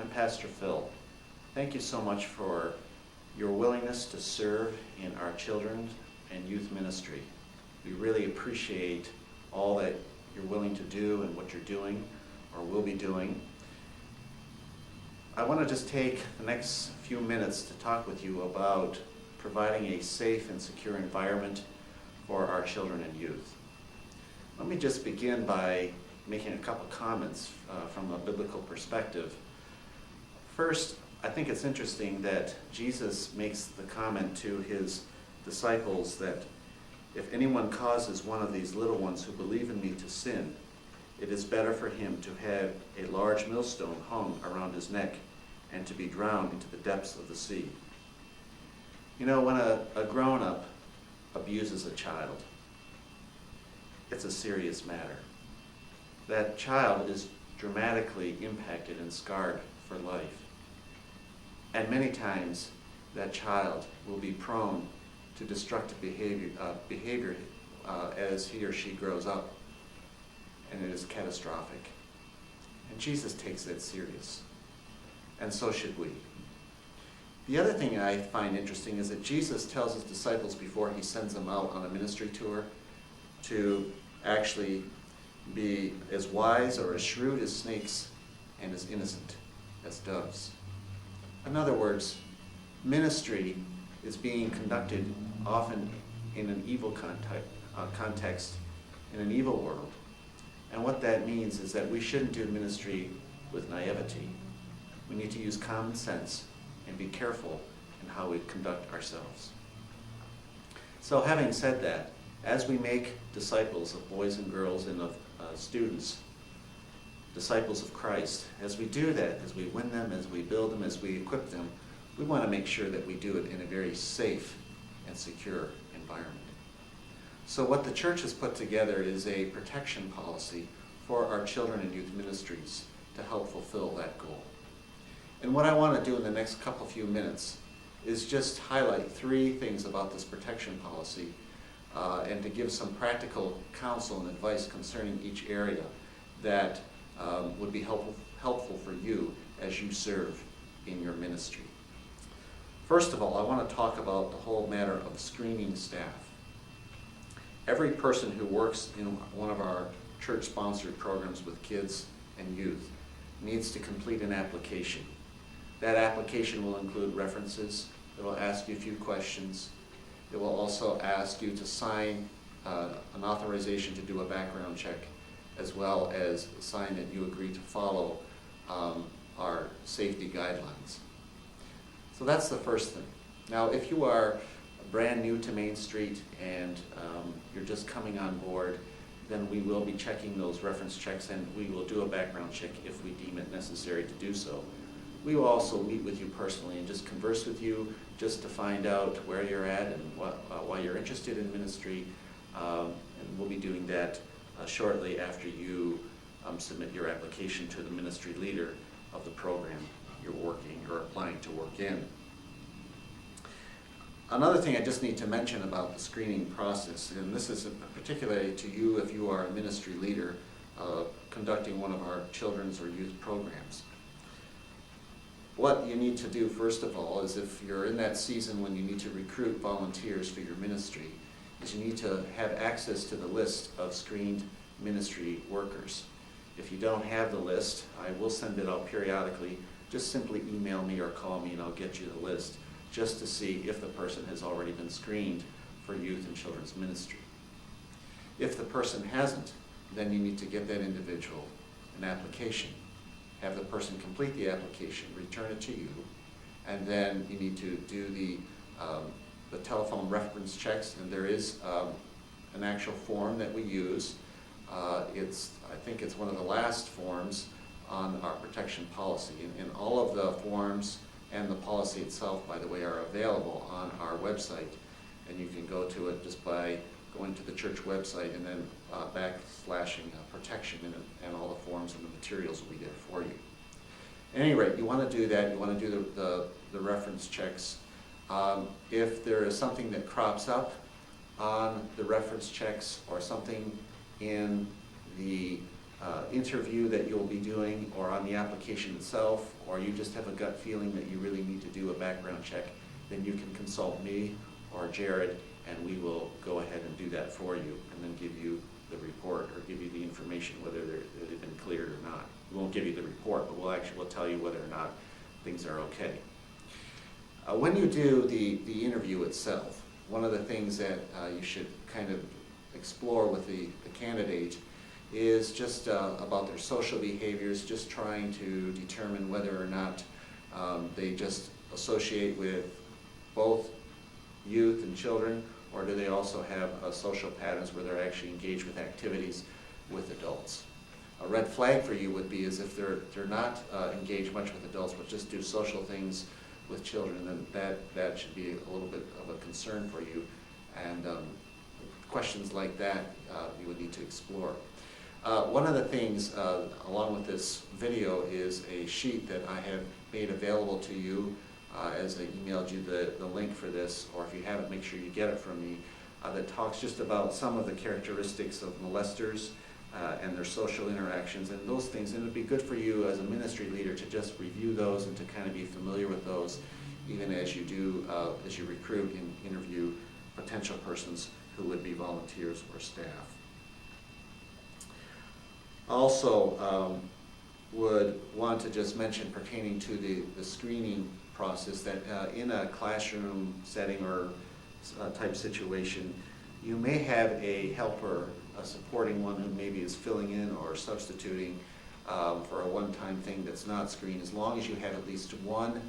I'm Pastor Phil. Thank you so much for your willingness to serve in our children and youth ministry. We really appreciate all that you're willing to do and what you're doing or will be doing. I want to just take the next few minutes to talk with you about providing a safe and secure environment for our children and youth. Let me just begin by making a couple comments from a biblical perspective. First, I think it's interesting that Jesus makes the comment to his disciples that if anyone causes one of these little ones who believe in me to sin, it is better for him to have a large millstone hung around his neck and to be drowned into the depths of the sea. You know, when a grown-up abuses a child, it's a serious matter. That child is dramatically impacted and scarred for life. And many times, that child will be prone to destructive behavior as he or she grows up, and it is catastrophic. And Jesus takes that serious, and so should we. The other thing I find interesting is that Jesus tells his disciples before he sends them out on a ministry tour to actually be as wise or as shrewd as snakes and as innocent as doves. In other words, ministry is being conducted often in an evil context, in an evil world. And what that means is that we shouldn't do ministry with naivety. We need to use common sense and be careful in how we conduct ourselves. So having said that, as we make disciples of boys and girls and of students, disciples of Christ, as we do that, as we win them, as we build them, as we equip them, we want to make sure that we do it in a very safe and secure environment. So what the church has put together is a protection policy for our children and youth ministries to help fulfill that goal. And what I want to do in the next few minutes is just highlight three things about this protection policy and to give some practical counsel and advice concerning each area that would be helpful for you as you serve in your ministry. First of all, I want to talk about the whole matter of screening staff. Every person who works in one of our church-sponsored programs with kids and youth needs to complete an application. That application will include references. It will ask you a few questions. It will also ask you to sign an authorization to do a background check, as well as sign that you agree to follow our safety guidelines. So that's the first thing. Now, if you are brand new to Main Street and you're just coming on board, then we will be checking those reference checks, and we will do a background check if we deem it necessary to do so. We will also meet with you personally and just converse with you just to find out where you're at and why you're interested in ministry. And we'll be doing that shortly after you submit your application to the ministry leader of the program you're working or applying to work in. Another thing I just need to mention about the screening process, and this is particularly to you if you are a ministry leader conducting one of our children's or youth programs. What you need to do, first of all, is if you're in that season when you need to recruit volunteers for your ministry, is you need to have access to the list of screened ministry workers. If you don't have the list, I will send it out periodically. Just simply email me or call me and I'll get you the list just to see if the person has already been screened for youth and children's ministry. If the person hasn't, then you need to get that individual an application. Have the person complete the application, return it to you, and then you need to do the telephone reference checks, and there is an actual form that we use. I think it's one of the last forms on our protection policy, and all of the forms and the policy itself, by the way, are available on our website, and you can go to it just by going to the church website and then backslashing protection, and all the forms and the materials will be there for you. At any rate, you want to do that. You want to do the reference checks. If there is something that crops up on the reference checks or something in the interview that you'll be doing, or on the application itself, or you just have a gut feeling that you really need to do a background check, then you can consult me or Jared, and we will go ahead and do that for you, and then give you the report, or give you the information whether they've been cleared or not. We won't give you the report, but we'll tell you whether or not things are okay. When you do the interview itself, one of the things that you should kind of explore with the candidate is just about their social behaviors, just trying to determine whether or not they just associate with both youth and children, or do they also have social patterns where they're actually engaged with activities with adults. A red flag for you would be is if they're not engaged much with adults, but just do social things with children, then that should be a little bit of a concern for you. And questions like that you would need to explore. One of the things along with this video is a sheet that I have made available to you as I emailed you the link for this, or if you haven't, make sure you get it from me, that talks just about some of the characteristics of molesters and their social interactions and those things. And it would be good for you as a ministry leader to just review those and to kind of be familiar with those, even as you do, as you recruit and interview potential persons who would be volunteers or staff. Also, would want to just mention pertaining to the screening process that in a classroom setting or type situation, you may have a helper, a supporting one who maybe is filling in or substituting for a one-time thing that's not screened. As long as you have at least one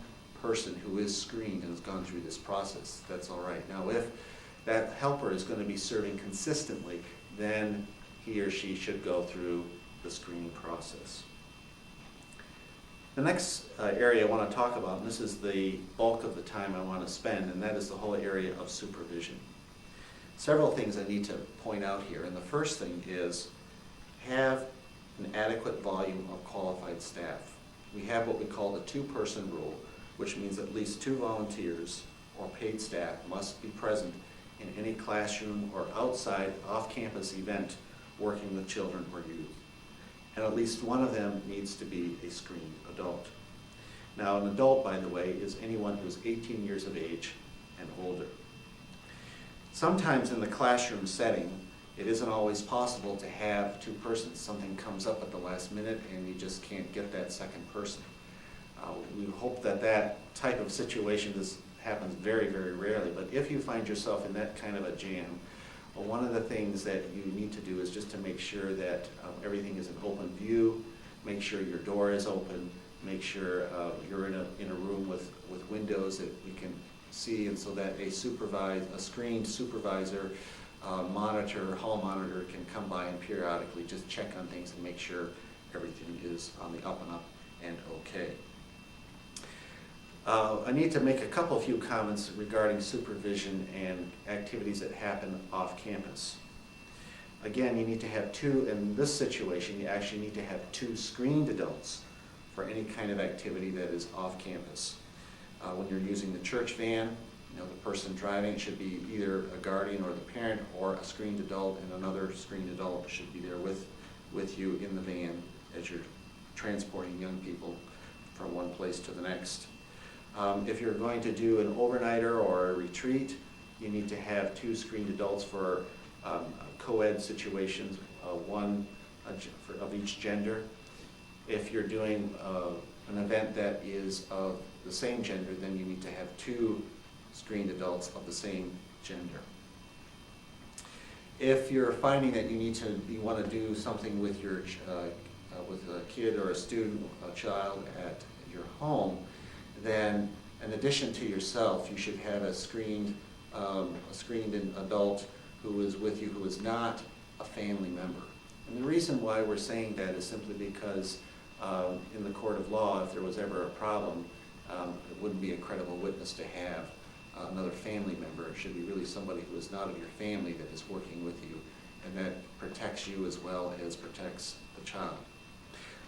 person who is screened and has gone through this process, that's all right. Now, if that helper is going to be serving consistently, then he or she should go through the screening process. The next area I want to talk about, and this is the bulk of the time I want to spend, and that is the whole area of supervision. Several things I need to point out here, and the first thing is have an adequate volume of qualified staff. We have what we call the two-person rule, which means at least 2 volunteers or paid staff must be present in any classroom or outside off-campus event working with children or youth. And at least one of them needs to be a screened adult. Now, an adult, by the way, is anyone who's 18 years of age and older. Sometimes in the classroom setting, it isn't always possible to have 2 persons. Something comes up at the last minute and you just can't get that second person. We hope that that type of situation happens very, very rarely, but if you find yourself in that kind of a jam, well, one of the things that you need to do is just to make sure that everything is in open view, make sure your door is open, make sure you're in a room with windows that you can see, and so that a screened supervisor, hall monitor can come by and periodically just check on things and make sure everything is on the up and up and okay. I need to make a few comments regarding supervision and activities that happen off campus. Again, you need to have 2, in this situation, you actually need to have 2 screened adults for any kind of activity that is off campus. When you're using the church van, the person driving should be either a guardian or the parent, or a screened adult, and another screened adult should be there with you in the van as you're transporting young people from one place to the next. If you're going to do an overnighter or a retreat, you need to have 2 screened adults for co-ed situations, one of each gender. If you're doing an event that is of the same gender, then you need to have 2 screened adults of the same gender. If you're finding that you want to do something with your with a kid or a student, a child at your home, then in addition to yourself, you should have a screened adult who is with you who is not a family member. And the reason why we're saying that is simply because in the court of law, if there was ever a problem, it wouldn't be a credible witness to have another family member. It should be really somebody who is not of your family that is working with you, and that protects you as well as protects the child.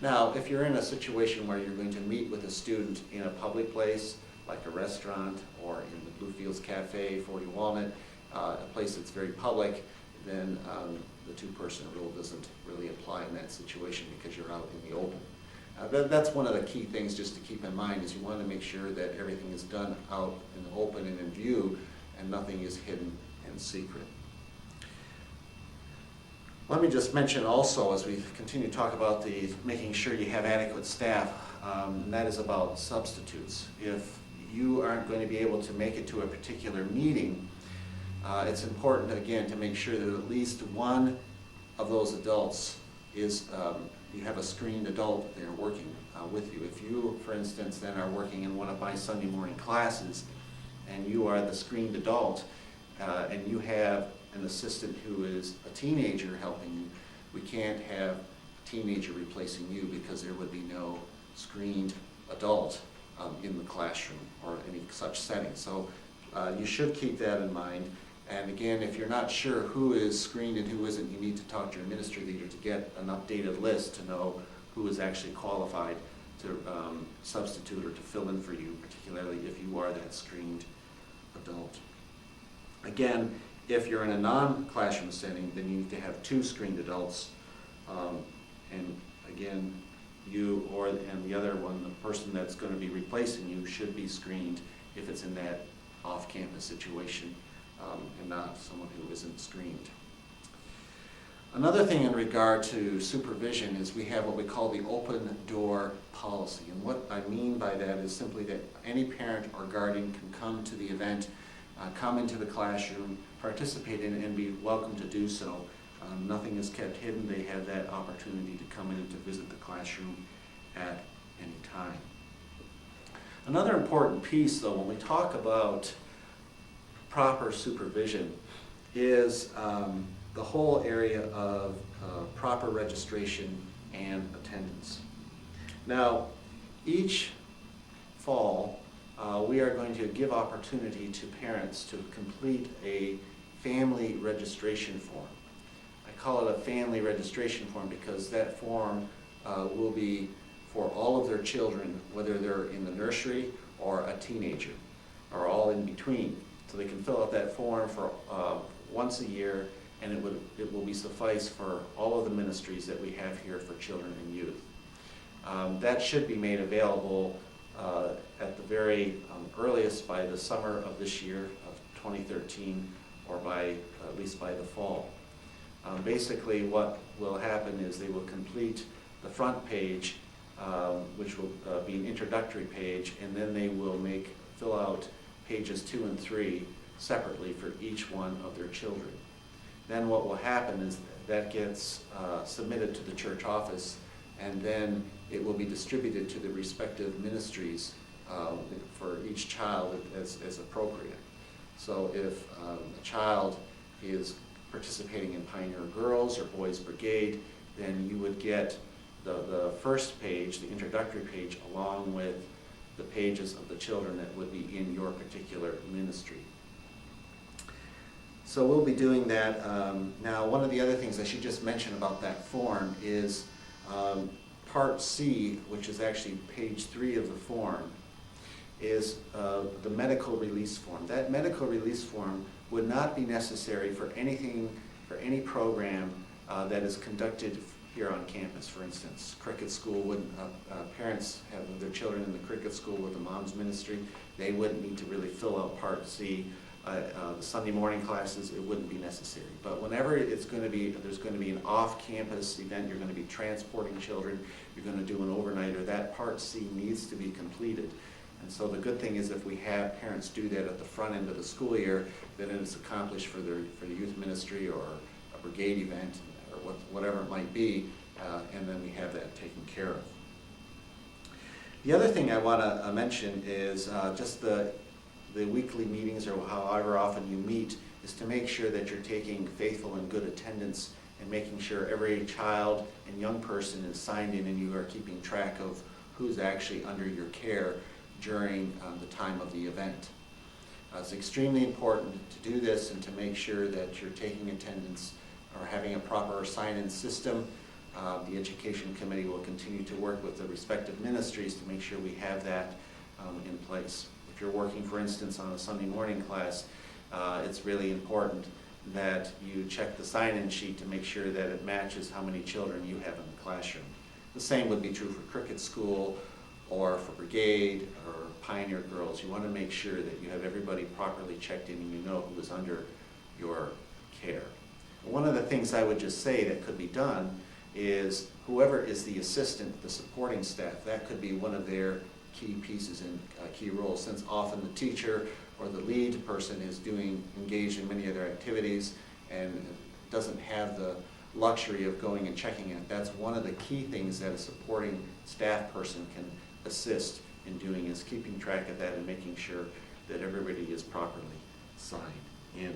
Now, if you're in a situation where you're going to meet with a student in a public place, like a restaurant or in the Bluefields Cafe, 40 Walnut, a place that's very public, then the two-person rule doesn't really apply in that situation because you're out in the open. That's one of the key things just to keep in mind, is you want to make sure that everything is done out in the open and in view, and nothing is hidden and secret. Let me just mention also, as we continue to talk about making sure you have adequate staff, and that is about substitutes. If you aren't going to be able to make it to a particular meeting, it's important, again, to make sure that at least one of those adults is, you have a screened adult there working with you. If you, for instance, then are working in one of my Sunday morning classes, and you are the screened adult, and you have an assistant who is a teenager helping you, we can't have a teenager replacing you, because there would be no screened adult in the classroom or any such setting. So you should keep that in mind. And again, if you're not sure who is screened and who isn't, you need to talk to your ministry leader to get an updated list to know who is actually qualified to substitute or to fill in for you, particularly if you are that screened adult. Again, if you're in a non-classroom setting, then you need to have two screened adults. And again, you and the other one, the person that's going to be replacing you, should be screened if it's in that off-campus situation, and not someone who isn't screened. Another thing in regard to supervision is we have what we call the open door policy. And what I mean by that is simply that any parent or guardian can come to the event, come into the classroom, participate in it, and be welcome to do so. Nothing is kept hidden. They have that opportunity to come in and to visit the classroom at any time. Another important piece, though, when we talk about proper supervision is the whole area of proper registration and attendance. Now, each fall, we are going to give opportunity to parents to complete a family registration form. I call it a family registration form because that form will be for all of their children, whether they're in the nursery or a teenager, or all in between. So they can fill out that form for once a year, and it will be suffice for all of the ministries that we have here for children and youth. That should be made available at the very earliest by the summer of this year, of 2013, or at least by the fall. Basically what will happen is they will complete the front page, which will be an introductory page, and then they will fill out pages 2 and 3 separately for each one of their children. Then what will happen is that gets submitted to the church office, and then it will be distributed to the respective ministries for each child as appropriate. So if a child is participating in Pioneer Girls or Boys Brigade, then you would get the first page, the introductory page, along with the pages of the children that would be in your particular ministry. So we'll be doing that. Now, one of the other things I should just mention about that form is Part C, which is actually page 3 of the form, is the medical release form. That medical release form would not be necessary for any program that is conducted here on campus. For instance, cricket school wouldn't, parents have their children in the cricket school with the mom's ministry, they wouldn't need to really fill out Part C. The Sunday morning classes, it wouldn't be necessary. But whenever there's going to be an off-campus event, you're going to be transporting children, you're going to do an overnighter, that Part C needs to be completed. And so the good thing is if we have parents do that at the front end of the school year, then it's accomplished for the youth ministry or a brigade event or whatever it might be, and then we have that taken care of. The other thing I want to mention is just the weekly meetings, or however often you meet, is to make sure that you're taking faithful and good attendance and making sure every child and young person is signed in and you are keeping track of who's actually under your care during the time of the event. It's extremely important to do this and to make sure that you're taking attendance or having a proper sign-in system. The Education Committee will continue to work with the respective ministries to make sure we have that in place. If you're working, for instance, on a Sunday morning class, it's really important that you check the sign-in sheet to make sure that it matches how many children you have in the classroom. The same would be true for cricket school or for brigade or Pioneer Girls. You want to make sure that you have everybody properly checked in and you know who is under your care. One of the things I would just say that could be done is whoever is the assistant, the supporting staff, that could be one of their key pieces and key roles, since often the teacher or the lead person is engaged in many other activities and doesn't have the luxury of going and checking it. That's one of the key things that a supporting staff person can assist in doing, is keeping track of that and making sure that everybody is properly signed in.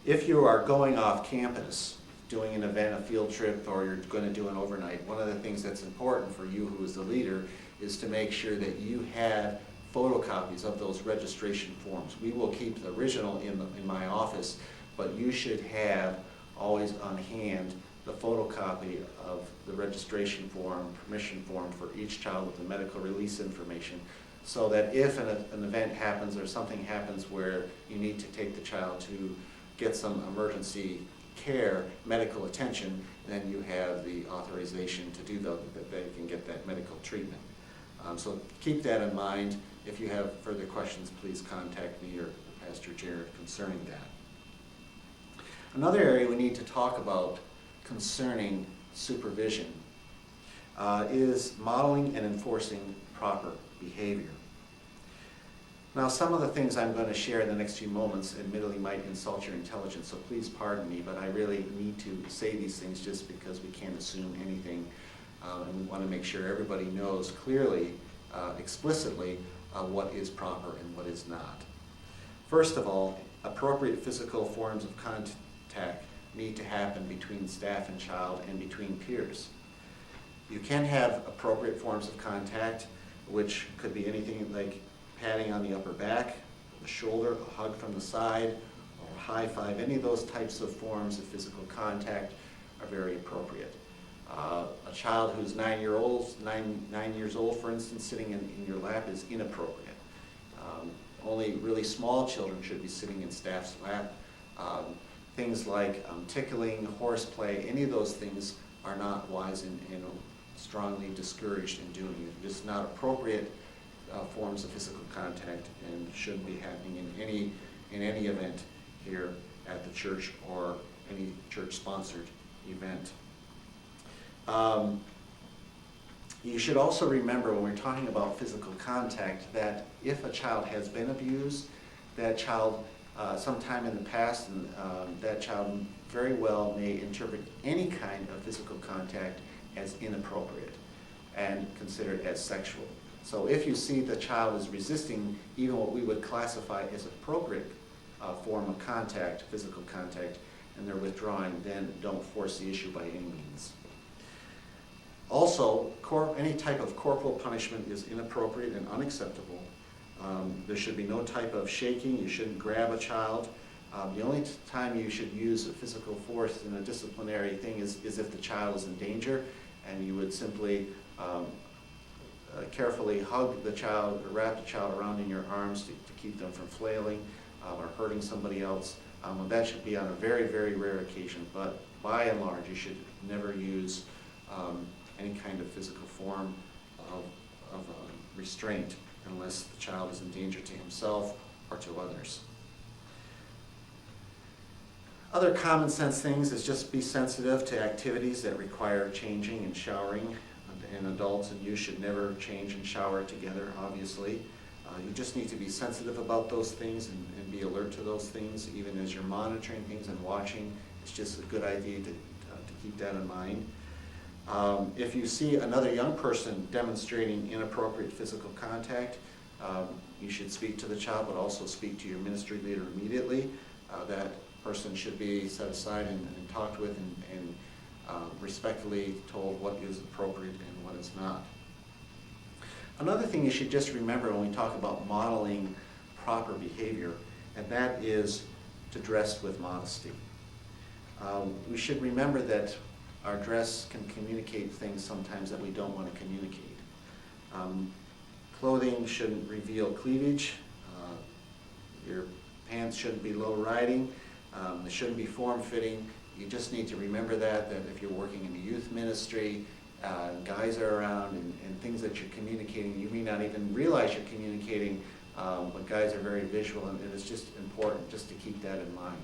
If you are going off campus, doing an event, a field trip, or you're going to do an overnight, one of the things that's important for you who is the leader is to make sure that you have photocopies of those registration forms. We will keep the original in my office, but you should have always on hand the photocopy of the registration form, permission form for each child with the medical release information, so that if an event happens or something happens where you need to take the child to get some emergency care, medical attention, then you have the authorization to do that they can get that medical treatment. So keep that in mind. If you have further questions, please contact me or Pastor Jared concerning that. Another area we need to talk about concerning supervision is modeling and enforcing proper behavior. Now, some of the things I'm going to share in the next few moments admittedly might insult your intelligence, so please pardon me, but I really need to say these things just because we can't assume anything, and we want to make sure everybody knows clearly, explicitly, what is proper and what is not. First of all, appropriate physical forms of contact need to happen between staff and child and between peers. You can have appropriate forms of contact, which could be anything like patting on the upper back, the shoulder, a hug from the side, or a high five. Any of those types of forms of physical contact are very appropriate. A child who's 9 years old, for instance, sitting in your lap is inappropriate. Only really small children should be sitting in staff's lap. Things like tickling, horseplay, any of those things are not wise and strongly discouraged in doing it. Just not appropriate forms of physical contact and shouldn't be happening in any event here at the church or any church-sponsored event. You should also remember when we're talking about physical contact that if a child has been abused, that child sometime in the past, and that child very well may interpret any kind of physical contact as inappropriate and considered as sexual. So if you see the child is resisting even what we would classify as appropriate form of contact, physical contact, and they're withdrawing, then don't force the issue by any means. Also, any type of corporal punishment is inappropriate and unacceptable. There should be no type of shaking. You shouldn't grab a child. The only time you should use a physical force in a disciplinary thing is if the child is in danger, and you would simply carefully hug the child or wrap the child around in your arms to keep them from flailing or hurting somebody else. That should be on a very, very rare occasion, but by and large you should never use any kind of physical form of restraint unless the child is in danger to himself or to others. Other common sense things is just be sensitive to activities that require changing and showering, and adults and you should never change and shower together, obviously. You just need to be sensitive about those things and be alert to those things, even as you're monitoring things and watching. It's just a good idea to keep that in mind. If you see another young person demonstrating inappropriate physical contact, you should speak to the child, but also speak to your ministry leader immediately. That person should be set aside and talked with and respectfully told what is appropriate and what is not. Another thing you should just remember when we talk about modeling proper behavior, and that is to dress with modesty. We should remember that our dress can communicate things sometimes that we don't want to communicate. Clothing shouldn't reveal cleavage. Your pants shouldn't be low-riding, they shouldn't be form-fitting. You just need to remember that if you're working in a youth ministry, guys are around and things that you're communicating, you may not even realize you're communicating, but guys are very visual, and it's just important just to keep that in mind.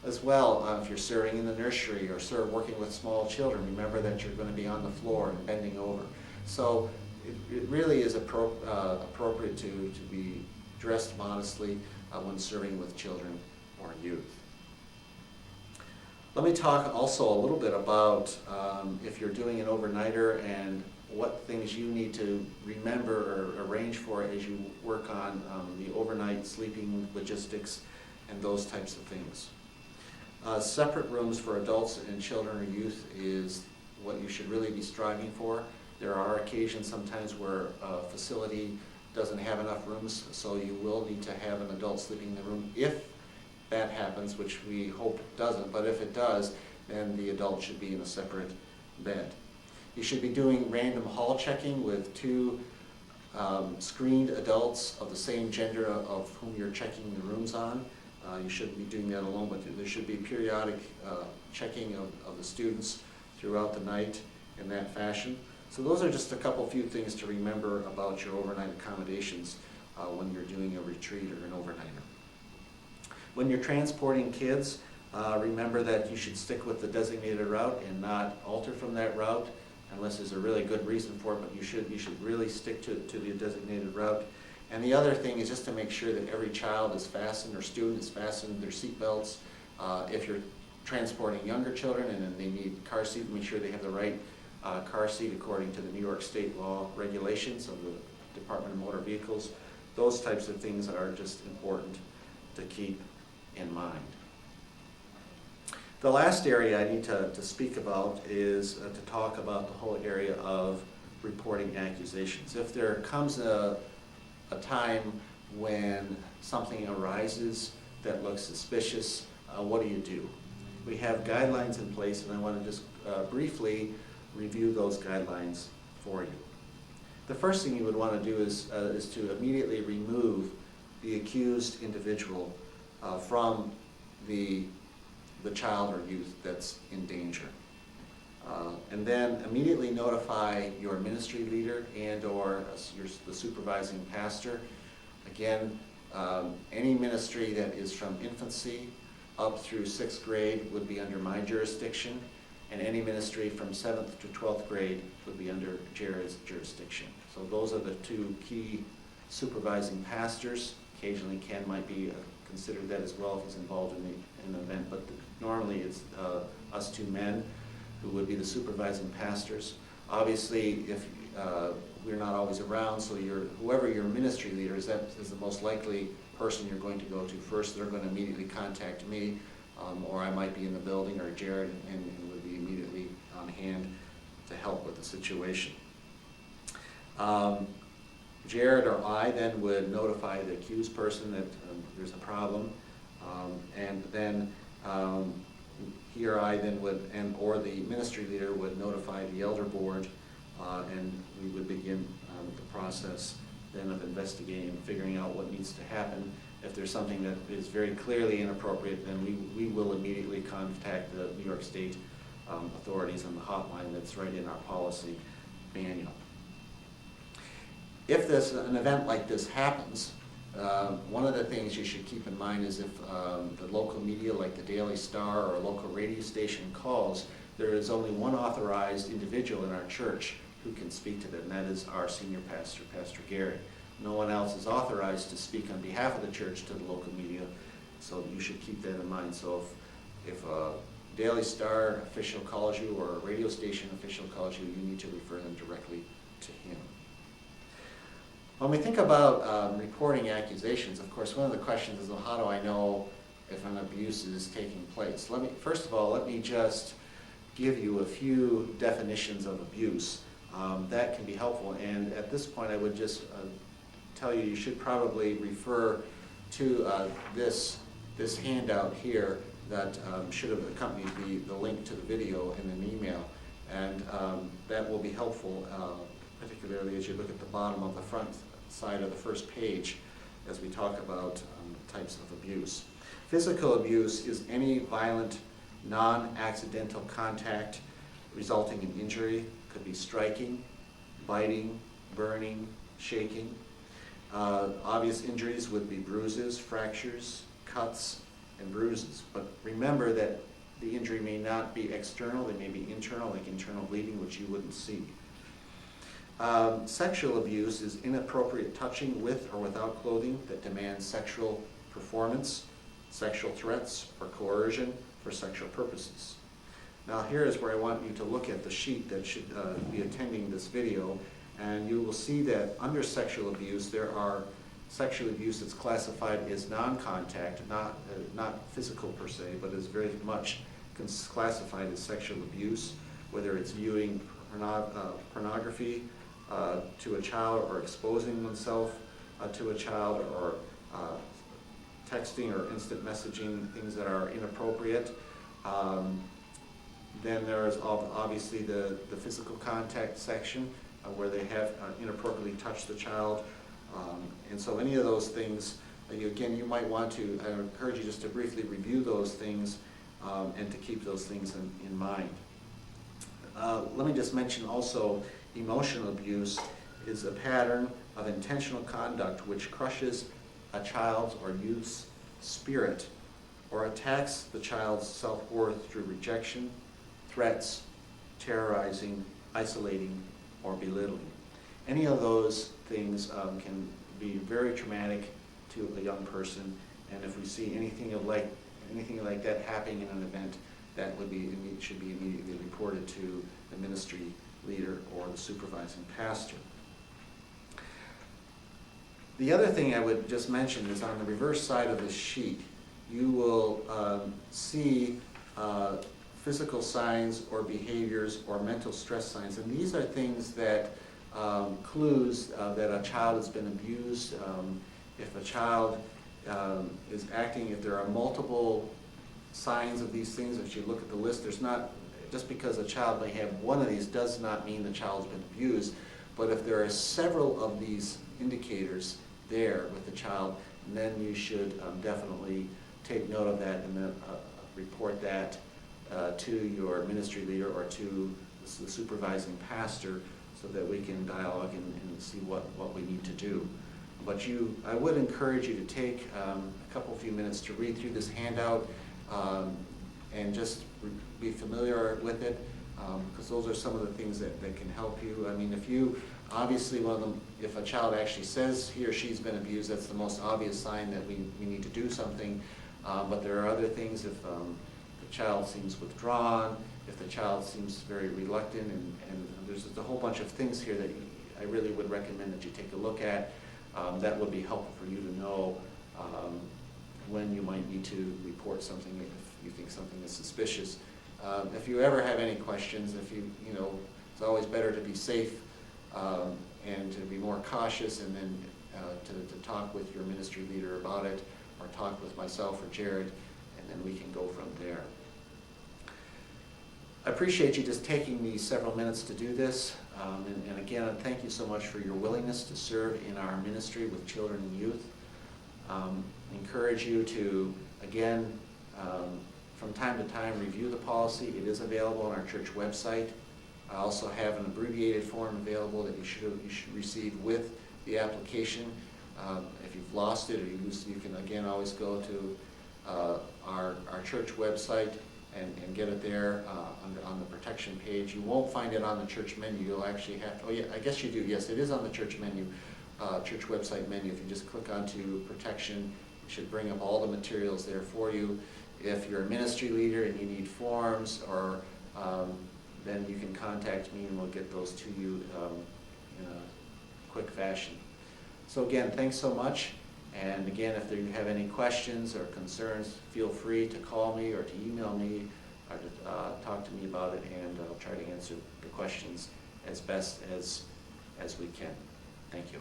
As well, if you're serving in the nursery or working with small children, remember that you're going to be on the floor and bending over. So it really is appropriate to be dressed modestly when serving with children or youth. Let me talk also a little bit about if you're doing an overnighter and what things you need to remember or arrange for as you work on the overnight sleeping logistics and those types of things. Separate rooms for adults and children or youth is what you should really be striving for. There are occasions sometimes where a facility doesn't have enough rooms, so you will need to have an adult sleeping in the room. If that happens, which we hope doesn't, but if it does, then the adult should be in a separate bed. You should be doing random hall checking with two screened adults of the same gender of whom you're checking the rooms on. You shouldn't be doing that alone, but there should be periodic checking of the students throughout the night in that fashion. So those are just a few things to remember about your overnight accommodations when you're doing a retreat or an overnighter. When you're transporting kids, remember that you should stick with the designated route and not alter from that route unless there's a really good reason for it, but you should really stick to the designated route. And the other thing is just to make sure that every child is fastened or student is fastened their seat belts. If you're transporting younger children and they need car seats, make sure they have the right car seat according to the New York State law regulations of the Department of Motor Vehicles. Those types of things are just important to keep in mind. The last area I need to speak about is to talk about the whole area of reporting accusations. If there comes a time when something arises that looks suspicious, what do? We have guidelines in place, and I want to just briefly review those guidelines for you. The first thing you would want to do is to immediately remove the accused individual from the child or youth that's in danger. And then immediately notify your ministry leader and or the supervising pastor. Again, any ministry that is from infancy up through 6th grade would be under my jurisdiction, and any ministry from 7th to 12th grade would be under Jared's jurisdiction. So those are the two key supervising pastors. Occasionally Ken might be considered that as well if he's involved in the event, but normally it's us two men who would be the supervising pastors. Obviously, if we're not always around, so whoever your ministry leader is, that is the most likely person you're going to go to first. They're going to immediately contact me, or I might be in the building, or Jared, and would be immediately on hand to help with the situation. Jared or I then would notify the accused person that there's a problem, and then he or I then would, or the ministry leader would notify the elder board, and we would begin the process then of investigating and figuring out what needs to happen. If there's something that is very clearly inappropriate, then we will immediately contact the New York State authorities on the hotline that's right in our policy manual. If an event like this happens, one of the things you should keep in mind is if the local media like the Daily Star or a local radio station calls, there is only one authorized individual in our church who can speak to them, and that is our senior pastor, Pastor Gary. No one else is authorized to speak on behalf of the church to the local media, so you should keep that in mind. So if a Daily Star official calls you or a radio station official calls you, you need to refer them directly to him. When we think about reporting accusations, of course, one of the questions is, well, how do I know if an abuse is taking place? First of all, let me just give you a few definitions of abuse. That can be helpful, and at this point I would just tell you should probably refer to this handout here that should have accompanied the link to the video in an email, and that will be helpful, particularly as you look at the bottom of the front side of the first page. as we talk about types of abuse. Physical abuse is any violent, non-accidental contact resulting in injury. Could be striking, biting, burning, shaking. Obvious injuries would be bruises, fractures, cuts, and bruises. But remember that the injury may not be external, they may be internal, like internal bleeding, which you wouldn't see. Sexual abuse is inappropriate touching with or without clothing that demands sexual performance, sexual threats, or coercion for sexual purposes. Now here is where I want you to look at the sheet that should be attending this video, and you will see that under sexual abuse there are sexual abuse that's classified as non-contact, not physical per se, but is very much classified as sexual abuse, whether it's viewing pornography to a child, or exposing oneself to a child, or texting or instant messaging things that are inappropriate. Then there is obviously the physical contact section where they have inappropriately touched the child. And so any of those things, again, you might want to, I encourage you just to briefly review those things and to keep those things in mind. Let me just mention also, emotional abuse is a pattern of intentional conduct which crushes a child's or youth's spirit or attacks the child's self-worth through rejection, threats, terrorizing, isolating, or belittling. Any of those things can be very traumatic to a young person, and if we see anything like that happening in an event, that should be immediately reported to the ministry leader or the supervising pastor. The other thing I would just mention is on the reverse side of the sheet, you will see physical signs or behaviors or mental stress signs, and these are things that clues that a child has been abused. If a child is acting, if there are multiple signs of these things, if you look at the list, there's not, just because a child may have one of these does not mean the child's been abused, but if there are several of these indicators there with the child, then you should definitely take note of that and then report that to your ministry leader or to the supervising pastor so that we can dialogue and see what we need to do. But I would encourage you to take a few minutes to read through this handout and just be familiar with it, because those are some of the things that can help you. I mean, obviously if a child actually says he or she's been abused, that's the most obvious sign that we need to do something. But there are other things. If the child seems withdrawn, if the child seems very reluctant, and there's a whole bunch of things here that I really would recommend that you take a look at. That would be helpful for you to know when you might need to report something if you think something is suspicious. If you ever have any questions, it's always better to be safe and to be more cautious, and then to talk with your ministry leader about it, or talk with myself or Jared, and then we can go from there. I appreciate you just taking these several minutes to do this, and again, thank you so much for your willingness to serve in our ministry with children and youth. I encourage you to, again, from time to time, review the policy. It is available on our church website. I also have an abbreviated form available that you should receive with the application. If you've lost it or you can again always go to our church website and get it there on the protection page. You won't find it on the church menu. You'll actually have to, oh yeah, I guess you do. Yes, it is on the church menu, church website menu. If you just click onto protection, it should bring up all the materials there for you. If you're a ministry leader and you need forms, or then you can contact me and we'll get those to you in a quick fashion. So again, thanks so much. And again, if you have any questions or concerns, feel free to call me or to email me or to talk to me about it, and I'll try to answer the questions as best as we can. Thank you.